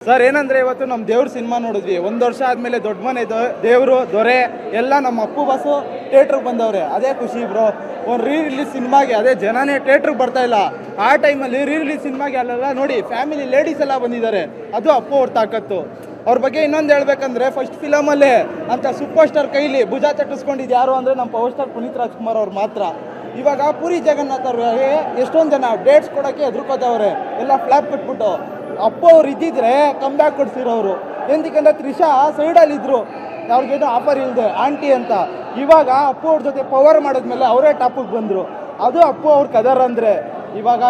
Sir ಏನಂದ್ರೆ ಇವತ್ತು ನಮ್ಮ ದೇವ್ರ ಸಿನಿಮಾ ನೋಡಿದ್ವಿ. ಒಂದು ವರ್ಷ ಆದಮೇಲೆ ದೊಡ್ಡ ಮನೆ ದೇವರು ದೊರೆ ಎಲ್ಲ ನಮ್ಮ ಅಪ್ಪು ಬಾಸು ಥಿಯೇಟ್ರಿಗೆ ಬಂದವ್ರೆ. ಅದೇ ಖುಷಿ ಬ್ರೋ. ಒಂದು ರಿಲೀಸ್ ಸಿನಿಮಾಗೆ ಅದೇ ಜನನೇ ಥಿಯೇಟ್ರಿಗೆ ಬರ್ತಾ ಇಲ್ಲ. ಆ ಟೈಮಲ್ಲಿ ರಿಲೀಸ್ ಸಿನಿಮಾಗೆ ಅಲ್ಲೆಲ್ಲ ನೋಡಿ ಫ್ಯಾಮಿಲಿ ಲೇಡೀಸ್ ಎಲ್ಲ ಬಂದಿದ್ದಾರೆ. ಅದು ಅಪ್ಪು ಅವ್ರ ತಾಕತ್ತು. ಅವ್ರ ಬಗ್ಗೆ ಇನ್ನೊಂದು ಹೇಳ್ಬೇಕಂದ್ರೆ ಫಸ್ಟ್ ಫಿಲಮಲ್ಲೇ ಅಂತ ಸೂಪರ್ ಸ್ಟಾರ್ ಕೈಲಿ ಭುಜ ಚಟ್ಟಿಸ್ಕೊಂಡಿದ್ದು ಯಾರು ಅಂದರೆ ನಮ್ಮ ಪವರ್ ಸ್ಟಾರ್ ಪುನೀತ್ ರಾಜ್ಕುಮಾರ್ ಅವ್ರು ಮಾತ್ರ. ಇವಾಗ ಪುರಿ ಜಗನ್ನಾಥ್ ಅವ್ರಿಗೆ ಎಷ್ಟೊಂದು ಜನ ಡೇಟ್ಸ್ ಕೊಡೋಕ್ಕೆ ಹೆದರ್ಕೋತವ್ರೆ, ಎಲ್ಲ ಫ್ಲಾಪ್ ಕೊಟ್ಬಿಟ್ಟು. ಅಪ್ಪ ಅವ್ರು ಇದ್ದಿದ್ರೆ ಕಮ್ ಬ್ಯಾಕ್ ಕೊಡ್ಸಿರೋರು. ಎಂತಕ್ಕಂದ್ರೆ ತ್ರಿಷಾ ಸೈಡಲ್ಲಿದ್ದರು, ಅವ್ರಿಗೇನೋ ಆಫರ್ ಇಲ್ಲದೆ ಆಂಟಿ ಅಂತ. ಇವಾಗ ಅಪ್ಪು ಅವ್ರ ಜೊತೆ ಪವರ್ ಮಾಡಿದ್ಮೇಲೆ ಅವರೇ ಟಾಪಿಗೆ ಬಂದರು. ಅದು ಅಪ್ಪು ಅವ್ರ ಕದರ್ ಅಂದರೆ. ಇವಾಗ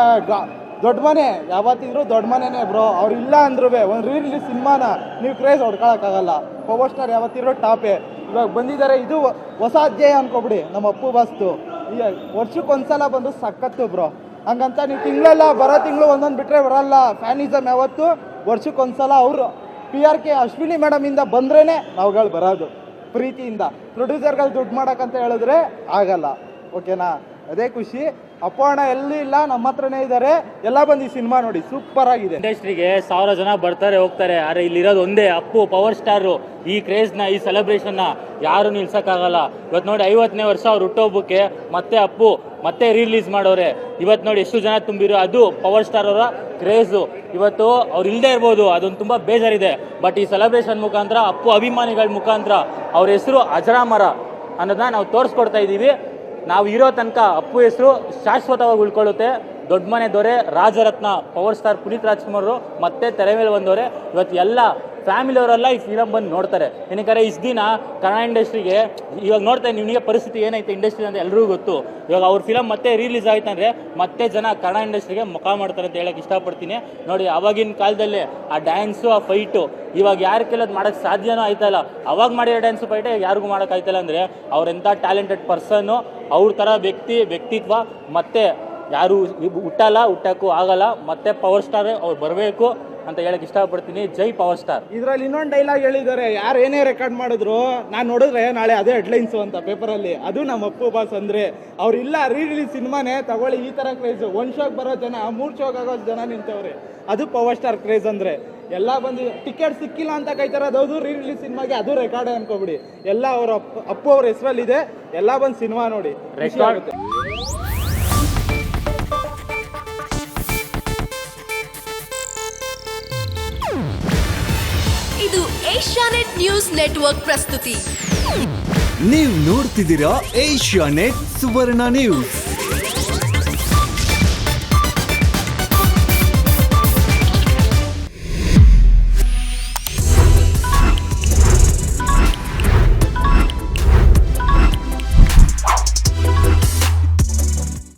ದೊಡ್ಡ ಮನೆ ಯಾವತ್ತಿದ್ರು ದೊಡ್ಡ ಮನೆನೇ ಬ್ರೋ. ಅವ್ರು ಇಲ್ಲ ಅಂದ್ರೂ ಒಂದು ರಿಲೀಸ್ ಸಿನಿಮಾನ ನೀವು ಕ್ರೇಜ್ ಹೊಡ್ಕೊಳಕ್ಕಾಗಲ್ಲ. ಪವರ್ ಸ್ಟಾರ್ ಯಾವತ್ತಿರೋ ಟಾಪೇ. ಇವಾಗ ಬಂದಿದ್ದಾರೆ, ಇದು ಹೊಸ ಅಧ್ಯಾಯ ಅನ್ಕೊಬಿಡಿ ನಮ್ಮ ಅಪ್ಪು ಬಾಸ್ತು. ಈಗ ವರ್ಷಕ್ಕೊಂದ್ಸಲ ಬಂದು ಸಖತ್ತು ಬ್ರೋ. ಹಂಗಂತ ನೀವು ತಿಂಗಳಲ್ಲ ಬರೋ ತಿಂಗಳು ಒಂದೊಂದು ಬಿಟ್ಟರೆ ಬರಲ್ಲ. ಫ್ಯಾನಿಸಮ್ ಯಾವತ್ತು ವರ್ಷಕ್ಕೊಂದ್ಸಲ. ಅವರು PRK ಅಶ್ವಿನಿ ಮೇಡಮಿಂದ ಬಂದ್ರೇ ನಾವುಗಳು ಬರೋದು ಪ್ರೀತಿಯಿಂದ. ಪ್ರೊಡ್ಯೂಸರ್ಗಳು ದುಡ್ಡು ಮಾಡೋಕ್ಕಂತ ಹೇಳಿದ್ರೆ ಆಗಲ್ಲ. ಓಕೆನಾ? ಅದೇ ಖುಷಿ. ಅಪ್ಪು ಅಣ್ಣ ಎಲ್ಲಿ ಇಲ್ಲ, ನಮ್ಮ ಹತ್ರನೇ ಇದ್ದಾರೆ. ಎಲ್ಲ ಬಂದು ಈ ಸಿನಿಮಾ ನೋಡಿ, ಸೂಪರ್ ಆಗಿದೆ. ಇಂಡಸ್ಟ್ರಿಗೆ 1000 ಜನ ಬರ್ತಾರೆ ಹೋಗ್ತಾರೆ, ಆದರೆ ಇಲ್ಲಿರೋದು ಒಂದೇ ಅಪ್ಪು ಪವರ್ ಸ್ಟಾರು. ಈ ಕ್ರೇಜ್ನ, ಈ ಸೆಲೆಬ್ರೇಷನ್ನ ಯಾರು ನಿಲ್ಸೋಕ್ಕಾಗಲ್ಲ. ಇವತ್ತು ನೋಡಿ 50ನೇ ವರ್ಷ ಅವ್ರು ಹುಟ್ಟೋಬ್ಬಕ್ಕೆ ಮತ್ತೆ ಅಪ್ಪು ಮತ್ತೆ ರಿಲೀಸ್ ಮಾಡೋರೆ. ಇವತ್ತು ನೋಡಿ ಎಷ್ಟು ಜನ ತುಂಬಿರೋ. ಅದು ಪವರ್ ಸ್ಟಾರ್ ಅವರ ಕ್ರೇಜು. ಇವತ್ತು ಅವ್ರು ಇಲ್ಲದೆ ಇರ್ಬೋದು, ಅದೊಂದು ತುಂಬ ಬೇಜಾರಿದೆ. ಬಟ್ ಈ ಸೆಲೆಬ್ರೇಷನ್ ಮುಖಾಂತರ, ಅಪ್ಪು ಅಭಿಮಾನಿಗಳ ಮುಖಾಂತರ ಅವ್ರ ಹೆಸರು ಅಜರಾಮರ ಅನ್ನೋದನ್ನ ನಾವು ತೋರಿಸ್ಕೊಡ್ತಾ ಇದ್ದೀವಿ. ನಾವು ಇರೋ ತನಕ ಅಪ್ಪು ಹೆಸರು ಶಾಶ್ವತವಾಗಿ ಉಳ್ಕೊಳ್ಳುತ್ತೆ. ದೊಡ್ಡ ಮನೆ ದೊರೆ, ರಾಜರತ್ನ, ಪವರ್ ಸ್ಟಾರ್ ಪುನೀತ್ ರಾಜ್ಕುಮಾರ್ ಮತ್ತೆ ತೆರೆ ಮೇಲೆ ಬಂದವರೆ. ಇವತ್ತು ಎಲ್ಲ ಫ್ಯಾಮಿಲಿಯವರೆಲ್ಲ ಈ ಫಿಲಮ್ ಬಂದು ನೋಡ್ತಾರೆ. ಏನಕ್ಕೆ ಇಷ್ಟು ದಿನ ಕನ್ನಡ ಇಂಡಸ್ಟ್ರಿಗೆ ಇವಾಗ ನೋಡ್ತಾರೆ, ನಿಮಗೆ ಪರಿಸ್ಥಿತಿ ಏನೈತೆ ಇಂಡಸ್ಟ್ರಿ ಅಂತ ಎಲ್ರಿಗೂ ಗೊತ್ತು. ಇವಾಗ ಅವ್ರ ಫಿಲಮ್ ಮತ್ತೆ ರಿಲೀಸ್ ಆಯ್ತಂದ್ರೆ ಮತ್ತೆ ಜನ ಕನ್ನಡ ಇಂಡಸ್ಟ್ರಿಗೆ ಮುಖ ಮಾಡ್ತಾರೆ ಅಂತ ಹೇಳಕ್ಕೆ ಇಷ್ಟಪಡ್ತೀನಿ. ನೋಡಿ, ಆವಾಗಿನ ಕಾಲದಲ್ಲೇ ಆ ಡ್ಯಾನ್ಸು, ಆ ಫೈಟು ಇವಾಗ ಯಾರು ಕೆಲದು ಮಾಡೋಕ್ಕೆ ಸಾಧ್ಯನೂ ಆಯ್ತಲ್ಲ. ಅವಾಗ ಮಾಡಿರೋ ಡ್ಯಾನ್ಸು ಫೈಟೇ ಯಾರಿಗೂ ಮಾಡೋಕ್ಕಾಯ್ತಲ್ಲ. ಅಂದರೆ ಅವ್ರೆಂಥ ಟ್ಯಾಲೆಂಟೆಡ್ ಪರ್ಸನ್ನು, ಅವ್ರ ಥರ ವ್ಯಕ್ತಿತ್ವ ಮತ್ತೆ ಯಾರು ಹುಟ್ಟಕ್ಕೂ ಆಗಲ್ಲ. ಮತ್ತೆ ಪವರ್ ಸ್ಟಾರ್ ಅವ್ರು ಬರಬೇಕು ಅಂತ ಹೇಳಕ್ ಇಷ್ಟಪಡ್ತೀನಿ. ಜೈ ಪವರ್ ಸ್ಟಾರ್. ಇದರಲ್ಲಿ ಇನ್ನೊಂದು ಡೈಲಾಗ್ ಹೇಳಿದ್ದಾರೆ, ಯಾರು ಏನೇ ರೆಕಾರ್ಡ್ ಮಾಡಿದ್ರು ನಾನು ನೋಡಿದ್ರೆ ನಾಳೆ ಅದೇ ಹೆಡ್ಲೈನ್ಸು ಅಂತ ಪೇಪರಲ್ಲಿ. ಅದು ನಮ್ಮ ಅಪ್ಪು ಬಾಸ್ ಅಂದರೆ. ಅವ್ರು ಇಲ್ಲ ರಿಲೀಸ್ ಸಿನಿಮಾನೇ ತಗೊಳ್ಳಿ, ಈ ಥರ ಕ್ರೇಜು. ಒಂದು ಶೋಗೆ ಬರೋ ಜನ 3 ಶೋಗೆ ಆಗೋ ಜನ ನಿಂತವ್ರೆ. ಅದು ಪವರ್ ಸ್ಟಾರ್ ಕ್ರೇಜ್ ಅಂದರೆ. ಎಲ್ಲ ಬಂದು ಟಿಕೆಟ್ ಸಿಕ್ಕಿಲ್ಲ ಅಂತ ಕಾಯ್ತಾರೆ. ಅದು ರಿಲೀಸ್ ಸಿನಿಮಾಗೆ ಅದು ರೆಕಾರ್ಡೇ ಅನ್ಕೋಬಿಡಿ. ಎಲ್ಲ ಅವರ ಅಪ್ಪು ಅವ್ರ ಹೆಸರಲ್ಲಿದೆ. ಎಲ್ಲ ಬಂದು ಸಿನಿಮಾ ನೋಡಿ ರೆಕಾರ್ಡ್. ಇದು ಏಷ್ಯಾನೆಟ್ ನ್ಯೂಸ್ ನೆಟ್ವರ್ಕ್ ಪ್ರಸ್ತುತಿ. ನೀವು ನೋಡ್ತಿದ್ದೀರಾ ಏಷ್ಯಾನೆಟ್ ಸುವರ್ಣ ನ್ಯೂಸ್.